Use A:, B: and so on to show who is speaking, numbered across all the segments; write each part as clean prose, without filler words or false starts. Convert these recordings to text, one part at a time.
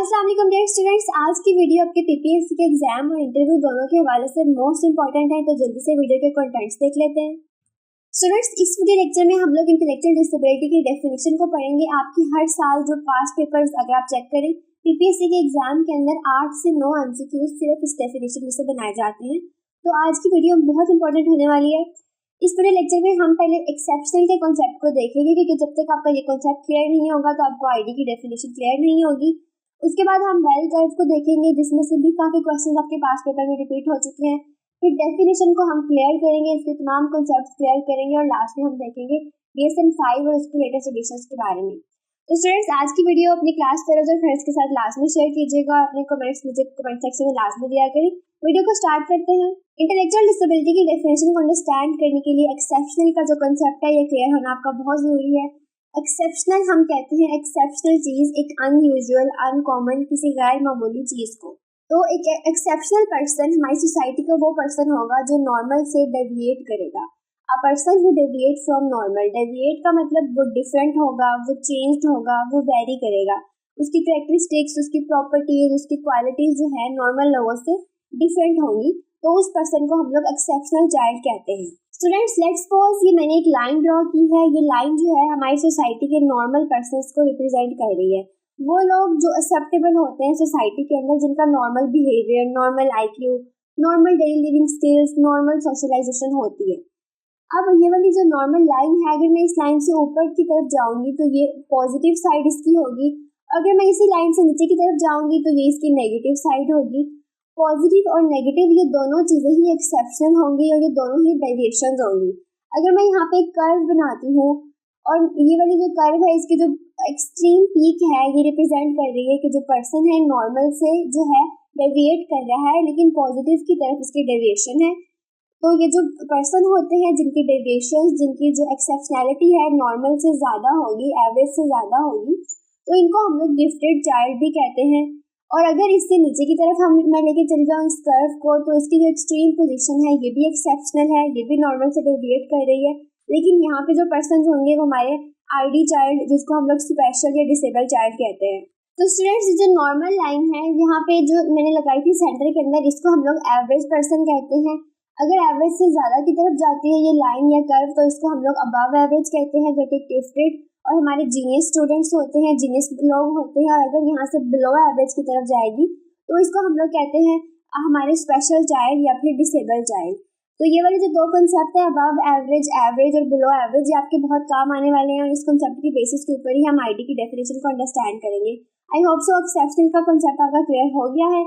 A: अस्सलाम वालेकुम dear students. आज की वीडियो आपके पीपीएससी के एग्जाम और इंटरव्यू दोनों के हवाले से मोस्ट इंपॉर्टेंट है, तो जल्दी से वीडियो के कंटेंट्स देख लेते हैं। स्टूडेंट्स, इस वीडियो लेक्चर में हम लोग इंटेलेक्चुअल डिसेबिलिटी की डेफिनेशन को पढ़ेंगे। आपकी हर साल जो पास्ट पेपर्स अगर आप चेक करें पीपीएससी के एग्जाम के अंदर 8 से 9 एमसीक्यूज सिर्फ इस डेफिनेशन में से बनाए जाते हैं, तो आज की वीडियो बहुत इंपॉर्टेंट होने वाली है। इस वीडियो लेक्चर में हम पहले एक्सेप्शनल के कॉन्सेप्ट को देखेंगे, क्योंकि जब तक आपका ये कॉन्सेप्ट क्लियर नहीं होगा तो आपको आईडी की डेफिनेशन क्लियर नहीं होगी। उसके बाद हम बेल कर्व को देखेंगे, जिसमें से भी काफी क्वेश्चंस आपके पास पेपर में रिपीट हो चुके हैं। फिर डेफिनेशन को हम क्लियर करेंगे, इसके तमाम कॉन्सेप्ट्स क्लियर करेंगे और लास्ट में हम देखेंगे DSM-5 और उसके लेटेस्ट एडिशंस के बारे में। तो स्टूडेंट्स, आज की वीडियो अपनी क्लास फेलोज और फ्रेंड्स के साथ लास्ट में शेयर कीजिएगा और अपने कमेंट्स मुझे कमेंट सेक्शन में लास्ट में दिया करें। वीडियो को स्टार्ट करते हैं। इंटेलेक्चुअल डिसेबिलिटी की डेफिनेशन को अंडरस्टैंड करने के लिए एक्सेप्शनल का जो कंसेप्ट है ये क्लियर होना आपका बहुत जरूरी है। एक्सेप्शनल हम कहते हैं एक्सेप्शनल चीज, एक अनयूजुअल, अनकॉमन, किसी गैर मामूली चीज को। तो एक एक्सेप्शनल पर्सन हमारी सोसाइटी का वो पर्सन होगा जो नॉर्मल से डेविएट करेगा। A person who deviate from normal. Deviate का मतलब वो डिफरेंट होगा, वो चेंज्ड होगा, वो वेरी करेगा। उसकी कैरेक्टरिस्टिक्स, उसकी प्रॉपर्टीज, उसकी क्वालिटीज जो है नॉर्मल लोगों से डिफरेंट होंगी, तो उस पर्सन को हम लोग एक्सेप्शनल चाइल्ड कहते हैं। स्टूडेंट्स, लेट्स सपोज ये मैंने एक लाइन ड्रॉ की है। ये लाइन जो है हमारी सोसाइटी के नॉर्मल पर्सन्स को रिप्रेजेंट कर रही है। वो लोग जो एक्सेप्टेबल होते हैं सोसाइटी के अंदर, जिनका normal behaviour, normal IQ, normal daily living skills, normal socialisation होती है। अब ये वाली जो नॉर्मल लाइन है, अगर मैं इस लाइन से ऊपर की तरफ जाऊंगी तो ये पॉजिटिव साइड इसकी होगी। अगर मैं इसी लाइन से नीचे की तरफ जाऊंगी तो ये इसकी नेगेटिव साइड होगी। पॉजिटिव और नेगेटिव ये दोनों चीजें ही एक्सेप्शनल होंगी और ये दोनों ही डेविएशंस होंगी। अगर मैं यहाँ पे एक कर्व बनाती हूँ और ये वाली जो कर्व है इसकी जो एक्सट्रीम पीक है ये रिप्रेजेंट कर रही है कि जो पर्सन है नॉर्मल से जो है डेविएट कर रहा है, लेकिन पॉजिटिव की तरफ इसकी डेविएशन है। तो ये जो पर्सन होते हैं जिनकी डेविएशन, जिनकी जो एक्सेप्शनैलिटी है नॉर्मल से ज्यादा होगी, एवरेज से ज्यादा होगी, तो इनको हम लोग गिफ्टेड चाइल्ड भी कहते हैं। और अगर इससे नीचे की तरफ मैं लेके चली जाऊँ इस कर्व को, तो इसकी जो एक्सट्रीम पोजीशन है ये भी एक्सेप्शनल है, ये भी नॉर्मल से डेविएट कर रही है। लेकिन यहाँ पे जो पर्सन होंगे वो हमारे आईडी चाइल्ड, जिसको हम लोग स्पेशल या डिसेबल चाइल्ड कहते हैं। तो स्टूडेंट्स, जो नॉर्मल लाइन है यहाँ पे जो मैंने लगाई थी सेंटर के अंदर, इसको हम लोग एवरेज पर्सन कहते हैं। अगर एवरेज से ज्यादा की तरफ जाती है ये लाइन या कर्व, तो इसको हम लोग अबव एवरेज कहते हैं, जो कि गिफ्टेड और हमारे जीनियस स्टूडेंट्स होते हैं, जीनियस लोग होते हैं। और अगर यहाँ से बिलो एवरेज की तरफ जाएगी तो इसको हम लोग कहते हैं हमारे स्पेशल चाइल्ड या फिर डिसेबल चाइल्ड। तो ये वाले जो दो कंसेप्ट है, अबव एवरेज, एवरेज और बिलो एवरेज, ये आपके बहुत काम आने वाले हैं और इस कंसेप्ट की बेसिस के ऊपर ही हम आईडी की डेफिनेशन को अंडरस्टैंड करेंगे। आई होप सो एक्सेप्शनल का कंसेप्ट आपका क्लियर हो गया है।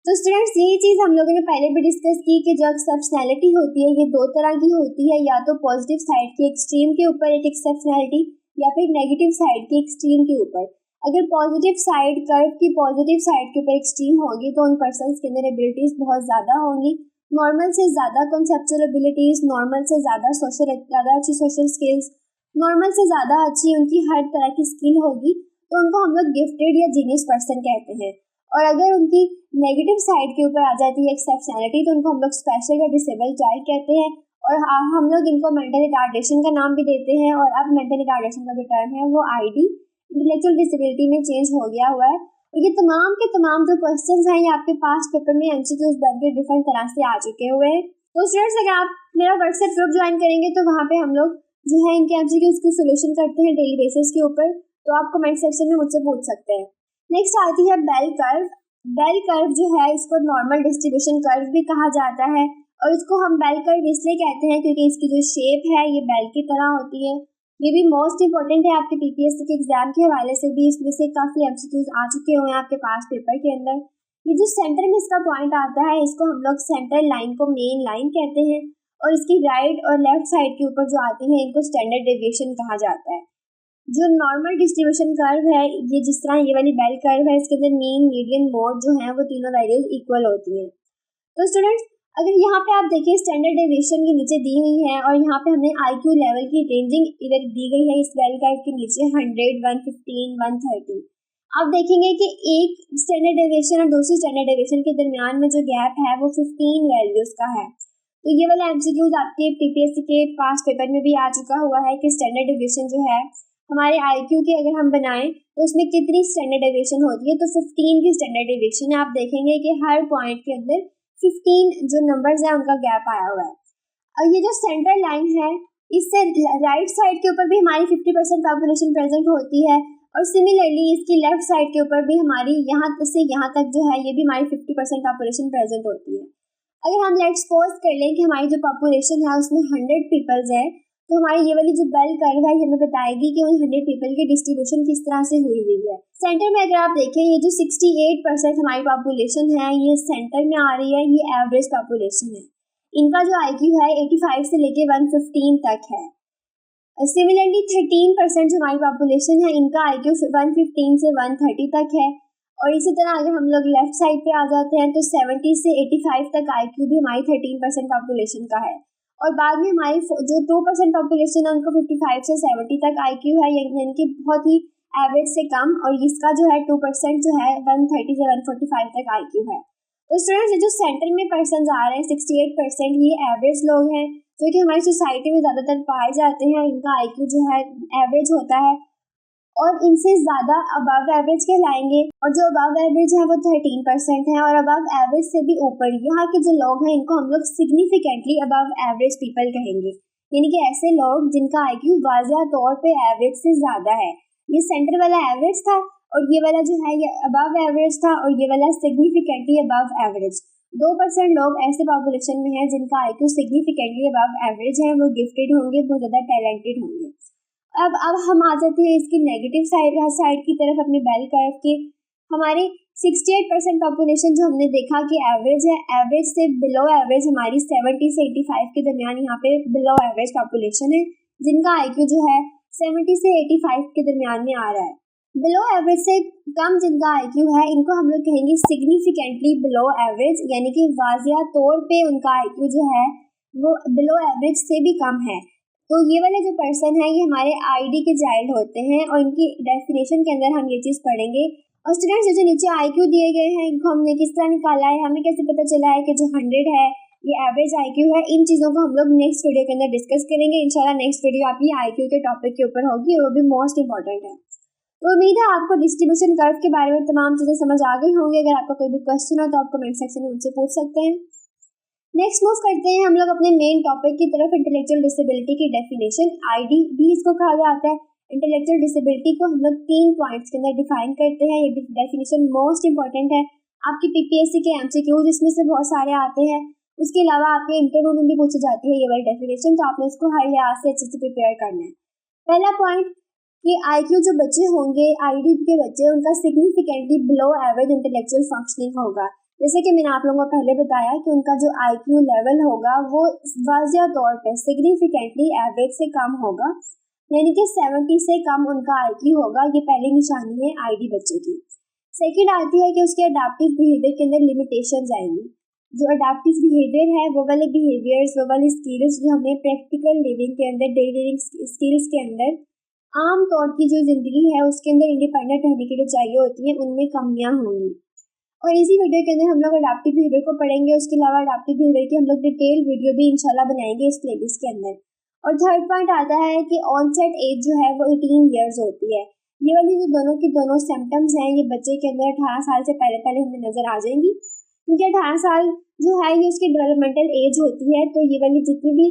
A: तो स्टूडेंट्स, यही चीज हम लोगों ने पहले भी डिस्कस की कि जो एक्सेप्शनैलिटी होती है ये दो तरह की होती है, या तो पॉजिटिव साइड की एक्सट्रीम के ऊपर एक एक्सेप्शनैलिटी, या फिर नेगेटिव साइड की एक्सट्रीम के ऊपर। अगर पॉजिटिव साइड, कर्व की पॉजिटिव साइड के ऊपर एक्सट्रीम होगी तो उन पर्सन्स के अंदर एबिलिटीज बहुत ज्यादा होंगी, नॉर्मल से ज्यादा कंसेप्चुअल एबिलिटीज, नॉर्मल से ज्यादा अच्छी सोशल स्किल्स, नॉर्मल से ज्यादा अच्छी उनकी हर तरह की स्किल होगी, तो उनको हम लोग गिफ्टेड या जीनियस पर्सन कहते हैं। और अगर उनकी नेगेटिव साइड के ऊपर आ जाती है एक्सेप्शनैलिटी, तो उनको हम लोग स्पेशल या डिसेबल चाइल्ड कहते हैं। और हम लोग इनको मेंटल रिटार्डेशन का नाम भी देते हैं। और अब मेंटल रिटार्डेशन का जो टर्म है वो आईडी, इंटेलेक्चुअल डिसेबिलिटी में चेंज हो गया हुआ है। और ये तमाम के तमाम जो क्वेश्चंस हैं ये आपके पास पेपर में एमसीक्यूज बनके डिफरेंट तरह से आ चुके हुए हैं। तो स्टूडेंट्स, अगर आप मेरा व्हाट्सएप ग्रुप ज्वाइन करेंगे तो वहाँ पे हम लोग जो है इनके एमसीक्यूज की सोल्यूशन करते हैं डेली बेसिस के ऊपर, तो आप कमेंट सेक्शन में मुझसे पूछ सकते हैं। नेक्स्ट आती है बेल कर्व। बेल कर्व जो है इसको नॉर्मल डिस्ट्रीब्यूशन कर्व भी कहा जाता है, और इसको हम बेल कर्व इसलिए कहते हैं क्योंकि इसकी जो शेप है ये बेल की तरह होती है। ये भी मोस्ट इंपॉर्टेंट है आपके पीपीएससी के एग्जाम के हवाले से भी, इसमें से काफी एमसीक्यूज आ चुके हुए हैं आपके पास पेपर के अंदर। ये जो सेंटर में इसका पॉइंट आता है इसको हम लोग सेंटर लाइन को मेन लाइन कहते हैं, और इसकी राइट और लेफ्ट साइड के ऊपर जो आती है इनको स्टैंडर्ड डेविएशन कहा जाता है। जो नॉर्मल डिस्ट्रीब्यूशन कर्व है ये जिस तरह ये वाली बेल कर्व है, इसके अंदर मीन, मीडियन, मोड जो है वो तीनों वैल्यूज इक्वल होती हैं। तो स्टूडेंट्स, अगर यहाँ पे आप देखिए स्टैंडर्ड डेविएशन के नीचे दी हुई है और यहाँ पे हमने आईक्यू लेवल की रेंजिंग इधर दी गई है इस बेल कर्व के नीचे 100, 115, 130। आप देखेंगे कि एक स्टैंडर्ड डेविएशन और दूसरी स्टैंडर्ड डेविएशन के दरमियान में जो गैप है वो 15 वैल्यूज का है। तो ये वाला एमसीक्यूज आपके पीपीएससी के पास पेपर में भी आ चुका हुआ है कि स्टैंडर्ड डेविएशन जो है हमारे IQ की अगर हम बनाएं तो उसमें कितनी स्टैंडर्ड डेविएशन होती है, तो 15 की स्टैंडर्ड डेविएशन है। आप देखेंगे कि हर पॉइंट के अंदर 15 जो नंबर्स हैं उनका गैप आया हुआ है। और ये जो सेंट्रल लाइन है, इससे राइट साइड के ऊपर भी हमारी 50% पॉपुलेशन प्रेजेंट होती है, और सिमिलरली इसकी लेफ्ट साइड के ऊपर भी हमारी यहाँ से यहाँ तक जो है ये भी हमारी 50% पॉपुलेशन प्रेजेंट होती है। अगर हम लेट्स सपोज कर लें कि हमारी जो पॉपुलेशन है उसमें 100 पीपल्स है, तो हमारी ये वाली जो बेल कर्व है ये हमें बताएगी कि उन 100 पीपल की डिस्ट्रीब्यूशन किस तरह से हुई है। सेंटर में अगर आप देखें, ये जो 68% हमारी पॉपुलेशन है ये सेंटर में आ रही है, ये एवरेज पॉपुलेशन है। इनका जो IQ है 85 से लेके 115 तक है। सिमिलरली 13% जो हमारी पॉपुलेशन है इनका IQ 115 से 130 तक है। और इसी तरह अगर हम लोग लेफ्ट साइड पे आ जाते हैं तो 70 से 85 तक IQ भी हमारी 13% पॉपुलेशन का है। और बाद में हमारी जो 2% पॉपुलेशन है उनको 55 से 70 तक IQ है, यानी कि बहुत ही एवरेज से कम, और इसका जो है 2% जो है 130 से 145 तक IQ है। तो स्टूडेंट्स, जो सेंटर में पर्सन आ रहे हैं 68%, ये एवरेज लोग हैं जो कि हमारी सोसाइटी में ज़्यादातर पाए जाते हैं। इनका IQ जो है एवरेज होता है और इनसे ज़्यादा अबव एवरेज कहलाएंगे, और जो अबव एवरेज है वो 13% है, और अबव एवरेज से भी ऊपर यहाँ के जो लोग हैं इनको हम लोग सिग्निफिकेंटली अबव एवरेज पीपल कहेंगे, यानी कि ऐसे लोग जिनका IQ वाज़िया तौर पे एवरेज से ज़्यादा है। ये सेंटर वाला एवरेज था और ये वाला जो है ये अबव एवरेज था, और ये वाला सिग्निफिकेंटली अबव एवरेज। 2% लोग ऐसे पॉपुलेशन में हैं जिनका IQ सिग्निफिकेंटली अबव एवरेज है, वो गिफ्टेड होंगे, बहुत ज़्यादा टैलेंटेड होंगे। अब हम आ जाते हैं इसकी नेगेटिव साइड की तरफ, अपनी बेल कर्व के। हमारी 68% पॉपुलेशन जो हमने देखा कि एवरेज है, एवरेज से बिलो एवरेज हमारी 70 से 85 के दरमियान यहाँ पे बिलो एवरेज पॉपुलेशन है, जिनका IQ जो है 70 से 85 के दरमियान में आ रहा है। बिलो एवरेज से कम जिनका IQ है इनको हम लोग कहेंगे सिग्निफिकेंटली बिलो एवरेज, यानी कि वाजिया तौर पे उनका IQ जो है वो बिलो एवरेज से भी कम है। तो ये वाले जो पर्सन है ये हमारे ID के चाइल्ड होते हैं, और इनकी डेफिनेशन के अंदर हम ये चीज़ पढ़ेंगे। और स्टूडेंट्स, जो नीचे IQ दिए गए हैं इनको हमने किस तरह निकाला है, हमें कैसे पता चला है कि जो 100 है ये एवरेज IQ है, इन चीज़ों को हम लोग नेक्स्ट वीडियो के अंदर डिस्कस करेंगे। इंशाल्लाह नेक्स्ट वीडियो आपकी IQ के टॉपिक के ऊपर होगी, और वो भी मोस्ट इंपॉर्टेंट है। तो उम्मीद है आपको डिस्ट्रीब्यूशन कर्व के बारे में तमाम चीज़ें समझ आ गई होंगी। अगर आपका कोई भी क्वेश्चन हो तो आप कमेंट सेक्शन में मुझसे पूछ सकते हैं। नेक्स्ट मूव करते हैं हम लोग अपने मेन टॉपिक की तरफ, इंटेलेक्चुअल डिसेबिलिटी की डेफिनेशन। ID भी इसको कहा जाता है। इंटेलेक्चुअल डिसेबिलिटी को हम लोग 3 पॉइंट्स के अंदर डिफाइन करते हैं। ये डेफिनेशन मोस्ट इंपॉर्टेंट है आपकी PPSC के MCQ जिसमें से बहुत सारे आते हैं, उसके अलावा आपके इंटरव्यू में भी पूछी जाती है ये वाली डेफिनेशन, तो आपने इसको हर लिहाज से अच्छे से प्रिपेयर करना है। पहला पॉइंट कि IQ जो बच्चे होंगे, ID के बच्चे, उनका significantly below average intellectual functioning होगा। जैसे कि मैंने आप लोगों को पहले बताया कि उनका जो IQ लेवल होगा वो वाजिया तौर पे सिग्निफिकेंटली एवरेज से कम होगा, यानी कि 70 से कम उनका IQ होगा। ये पहली निशानी है ID बच्चे की। सेकंड आती है कि उसके अडाप्टिव बिहेवियर के अंदर लिमिटेशंस आएंगी। जो अडाप्टिव बिहेवियर है वो वाले बिहेवियर्स, वो वाली स्किल्स जो हमें प्रैक्टिकल लिविंग के अंदर, डेली लिविंग स्किल्स के अंदर, आम तौर की जो जिंदगी है उसके अंदर इंडिपेंडेंट रहने के लिए चाहिए होती है, उनमें कमियां होंगी। और इसी वीडियो के अंदर हम लोग अडाप्टिव बिहेवियर को पढ़ेंगे। उसके अलावा अडाप्टिव बिहेवियर की हम लोग डिटेल वीडियो भी इंशाल्लाह बनाएंगे इस प्लेलिस्ट के अंदर। और थर्ड पॉइंट आता है कि ऑनसेट एज जो है वो 18 ईयर्स होती है। ये वाली जो दोनों की दोनों सिम्टम्स हैं ये बच्चे के अंदर 18 साल से पहले पहले हमें नजर आ जाएंगी, क्योंकि 18 साल जो है ये उसकी डेवलपमेंटल एज होती है। तो ये वाली जितनी भी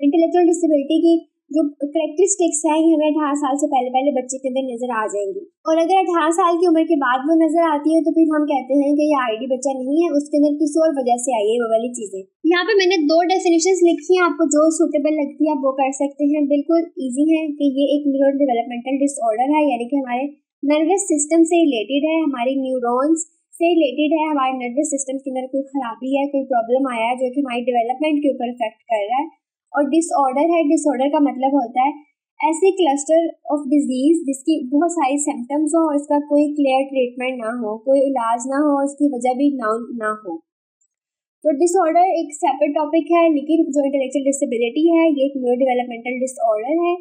A: इंटेलेक्चुअल डिसेबिलिटी की जो करेक्टरिस्टिक्स हैं ये हमें 18 साल से पहले पहले बच्चे के अंदर नजर आ जाएंगी। और अगर 18 साल की उम्र के बाद वो नजर आती है तो फिर हम कहते हैं कि ये ID बच्चा नहीं है, उसके अंदर किसी और वजह से आई है वो वाली चीजें। यहाँ पे मैंने 2 डेफिनेशंस लिखी हैं, आपको जो सूटेबल लगती है आप वो कर सकते हैं। बिल्कुल ईजी है कि ये एक न्यूरो डेवलपमेंटल डिसऑर्डर है, यानी कि हमारे नर्वस सिस्टम से रिलेटेड है, हमारी न्यूरॉन्स से रिलेटेड है, हमारे नर्वस सिस्टम के अंदर कोई खराबी है, कोई प्रॉब्लम आया है जो कि हमारी डेवलपमेंट के ऊपर इफेक्ट कर रहा है। और डिसऑर्डर है, डिसऑर्डर का मतलब होता है ऐसी क्लस्टर ऑफ डिजीज जिसकी बहुत सारी सिम्टम्स हो और इसका कोई क्लियर ट्रीटमेंट ना हो, कोई इलाज ना हो, इसकी वजह भी ना हो। तो डिसऑर्डर एक सेपरेट टॉपिक है, लेकिन जो इंटेलेक्चुअल डिसेबिलिटी है ये एक न्यूरो डेवलपमेंटल डिसऑर्डर है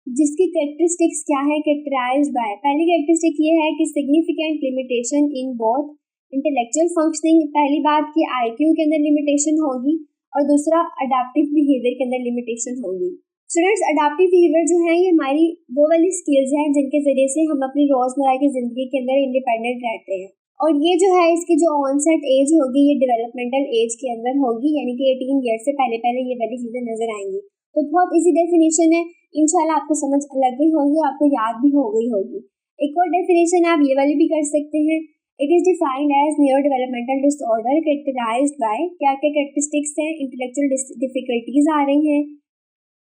A: जिसकी कैरेक्टरिस्टिक्स क्या है, कैरेक्टराइज्ड बाय, पहली कैरेक्टरिस्टिक ये है कि significant limitation in both intellectual functioning. पहली बात कि IQ के अंदर लिमिटेशन होगी, और दूसरा अडाप्टिव बिहेवियर के अंदर लिमिटेशन होगी। स्टूडेंट्स, अडाप्टिव बिहेवियर जो है ये हमारी वो वाली स्किल्स हैं जिनके ज़रिए से हम अपनी रोज़मर्रा की ज़िंदगी के अंदर इंडिपेंडेंट रहते हैं। और ये जो है इसकी जो ऑनसेट एज होगी ये डेवलपमेंटल एज के अंदर होगी, यानी कि 18 ईयर से पहले पहले ये वाली चीज़ें नज़र आएंगी। तो बहुत इजी डेफिनेशन है, इंशाल्लाह आपको समझ लग गई होगी और आपको याद भी हो गई होगी। एक और डेफिनेशन आप ये वाली भी कर सकते हैं। It is defined as neurodevelopmental disorder characterised by, क्या क्या कैरेक्टरिस्टिक्स हैं, इंटेलेक्चुअल डिफिकल्टीज आ रही हैं,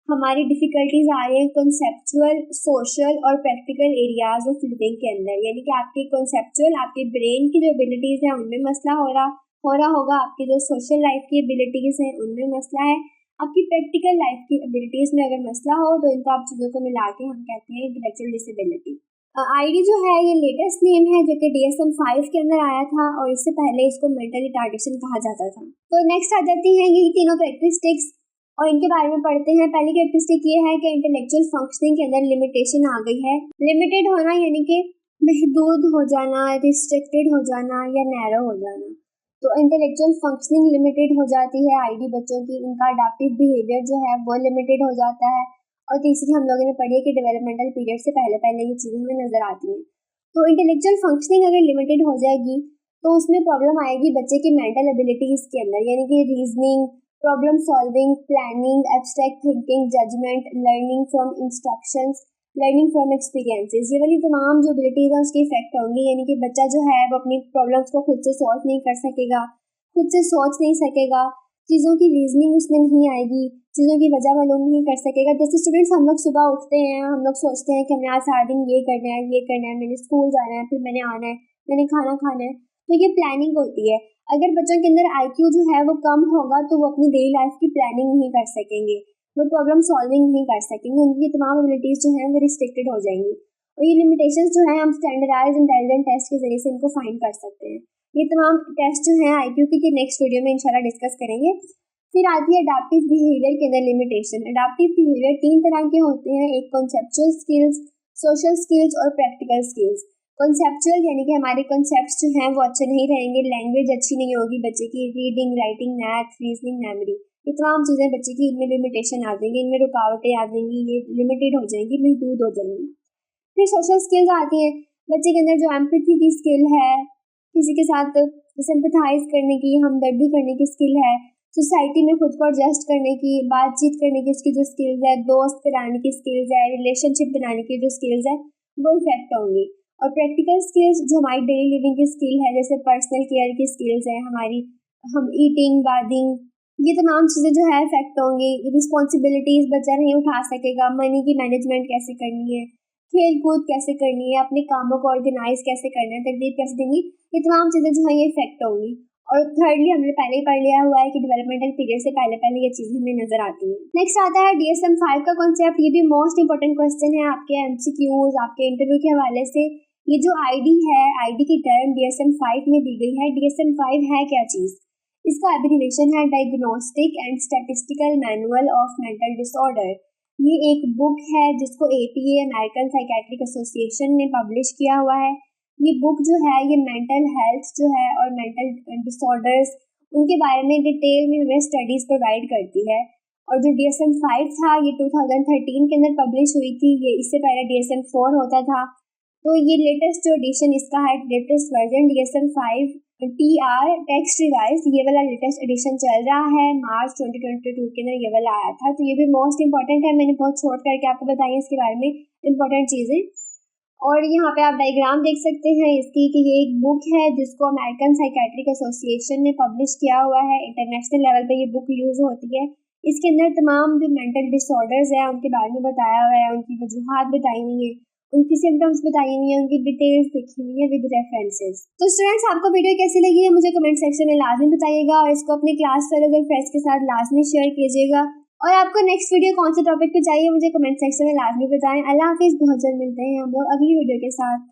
A: हमारी डिफ़िकल्टीज आ रही हैं कॉन्सेप्चुअल, सोशल और प्रैक्टिकल एरियाज ऑफ लिविंग के अंदर, यानी कि आपकी कॉन्सेप्चुअल, आपके ब्रेन की जो एबिलिटीज़ हैं उनमें मसला हो रहा होगा, आपकी जो सोशल लाइफ की एबिलिटीज़ हैं उनमें मसला है, आपकी प्रैक्टिकल लाइफ की एबिलिटीज़ में अगर मसला हो तो इन आप चीज़ों को मिला के हम कहते हैं इंटेलेक्चुअल डिसेबिलिटी। आईडी जो है ये लेटेस्ट नेम है जो कि DSM-5 के अंदर आया था और इससे पहले इसको मेंटल रिटार्डेशन कहा जाता था। तो नेक्स्ट आ जाती हैं यही तीनों कैरेक्टरिस्टिक्स और इनके बारे में पढ़ते हैं। पहली कैरेक्टरिस्टिक ये है कि इंटेलेक्चुअल फंक्शनिंग के अंदर लिमिटेशन आ गई है। लिमिटेड होना यानी कि महदूद हो जाना, रिस्ट्रिक्टेड हो जाना या नैरो हो जाना। तो इंटेलेक्चुअल फंक्शनिंग लिमिटेड हो जाती है आईडी बच्चों की, इनका अडैप्टिव बिहेवियर जो है वो लिमिटेड हो जाता है। और तीसरी हम लोगों ने पढ़ी है कि डेवलपमेंटल पीरियड से पहले पहले ये चीज़ें हमें नज़र आती हैं। तो इंटेलेक्चुअल फंक्शनिंग अगर लिमिटेड हो जाएगी तो उसमें प्रॉब्लम आएगी बच्चे की मेंटल एबिलिटीज़ के अंदर, यानी कि reasoning, problem solving, planning, abstract thinking, judgement, learning from instructions, learning from experiences, ये वाली तमाम जो एबिलिटीज़ हैं उसके इफेक्ट होंगी। यानी कि बच्चा जो है वो अपनी प्रॉब्लम्स को खुद से सॉल्व नहीं कर सकेगा, खुद से सोच नहीं सकेगा, चीज़ों की रीजनिंग उसमें नहीं आएगी, चीज़ों की वजह मालूम नहीं कर सकेगा। जैसे स्टूडेंट्स हम लोग सुबह उठते हैं, हम लोग सोचते हैं कि हमने आज सारा दिन ये करना है, ये करना है, मैंने स्कूल जाना है, फिर मैंने आना है, मैंने खाना खाना है, तो ये प्लानिंग होती है। अगर बच्चों के अंदर IQ जो है वो कम होगा तो वो अपनी डेली लाइफ की प्लानिंग नहीं कर सकेंगे, वो प्रॉब्लम सॉल्विंग नहीं कर सकेंगे, उनकी तमाम एबिलिटीज़ जो हैं वो रिस्ट्रिक्टेड हो जाएंगी। और ये लिमिटेशंस जो हैं हम स्टैंडर्डाइज इंटेलिजेंट टेस्ट के जरिए से इनको फाइंड कर सकते हैं। ये तमाम टेस्ट जो हैं IQ के नेक्स्ट वीडियो में इंशाल्लाह डिस्कस करेंगे। फिर आती है अडैप्टिव बिहेवियर के अंदर लिमिटेशन। अडैप्टिव बिहेवियर 3 तरह के होते हैं, एक कॉन्सेप्चुअल स्किल्स, सोशल स्किल्स और प्रैक्टिकल स्किल्स। कॉन्सेप्चुअल यानी कि हमारे कॉन्सेप्ट्स जो हैं वो अच्छे नहीं रहेंगे, लैंग्वेज अच्छी नहीं होगी बच्चे की, reading, writing, math, reasoning, memory, ये तमाम चीज़ें बच्चे की इनमें लिमिटेशन आ जाएंगी, इनमें रुकावटें आ जाएंगी, ये लिमिटेड हो जाएंगी, महदूद हो जाएंगी। फिर सोशल स्किल्स आती हैं, बच्चे के अंदर जो एम्पैथी की स्किल है, किसी के साथ सिंपैथाइज करने की, हमदर्दी करने की स्किल है, सोसाइटी में खुद को एडजस्ट करने की, बातचीत करने की उसकी जो स्किल्स है, दोस्त बनाने की स्किल्स है, रिलेशनशिप बनाने की जो स्किल्स है वो इफेक्ट होंगी। और प्रैक्टिकल स्किल्स जो हमारी डेली लिविंग की स्किल है, जैसे पर्सनल केयर की स्किल्स है हमारी, हम ईटिंग, बाथिंग, ये तमाम चीज़ें जो है इफेक्ट होंगी। रिस्पॉन्सिबिलिटीज़ बच्चा नहीं उठा सकेगा, मनी की मैनेजमेंट कैसे करनी है, खेल कूद कैसे करनी है, अपने कामों को ऑर्गेनाइज कैसे करना है, तरतीब कैसे देंगी, ये तमाम चीज़ें जो है ये इफेक्ट होंगी। और थर्डली हमने पहले ही पढ़ लिया हुआ है कि डेवलपमेंटल पीरियड से पहले पहले ये चीज़ें हमें नजर आती हैं। नेक्स्ट आता है DSM-5 का कॉन्सेप्ट। ये भी मोस्ट इंपॉर्टेंट क्वेश्चन है आपके MCQs, आपके इंटरव्यू के हवाले से। ये जो आईडी है, आईडी की टर्म DSM-5 में दी गई है। DSM-5 है क्या चीज़? इसका एब्रीविएशन है diagnostic and statistical manual of mental disorder. ये एक बुक है जिसको APA, अमेरिकन साइकेट्रिक एसोसिएशन ने पब्लिश किया हुआ है। ये बुक जो है ये मेंटल हेल्थ जो है और मेंटल डिसऑर्डर्स उनके बारे में डिटेल में हमें स्टडीज़ प्रोवाइड करती है। और जो DSM-5 था ये 2013 के अंदर पब्लिश हुई थी, ये इससे पहले DSM-4 होता था। तो ये लेटेस्ट जो एडिशन इसका है, latest version DSM-5 TR text revise, ये वाला लेटेस्ट एडिशन चल रहा है। मार्च 2022 के अंदर ये वाला आया था। तो ये भी मोस्ट इंपॉर्टेंट है, मैंने बहुत छोट करके आपको बताई है इसके बारे में इंपॉर्टेंट चीज़ें। और यहाँ पे आप डायग्राम देख सकते हैं इसकी कि ये एक बुक है जिसको अमेरिकन साइकेट्रिक एसोसिएशन ने पब्लिश किया हुआ है। इंटरनेशनल लेवल पे ये बुक यूज़ होती है। इसके अंदर तमाम जो मेंटल डिसऑर्डर्स हैं उनके बारे में बताया हुआ है, उनकी वजूहात बताई हुई हैं, उनकी सिम्टम्स बताई हुई हैं, उनकी डिटेल्स लिखी हुई है विद रेफरेंसेस। तो स्टूडेंट्स आपको वीडियो कैसी लगी है मुझे कमेंट सेक्शन में लाजमी बताइएगा और इसको अपने क्लास फेलोज और फ्रेंड्स के साथ लाजमी शेयर कीजिएगा। और आपको नेक्स्ट वीडियो कौन से टॉपिक पे चाहिए मुझे कमेंट सेक्शन में लाजमी बताएं। अल्लाह हाफिज़, बहुत जल्द मिलते हैं हम लोग अगली वीडियो के साथ।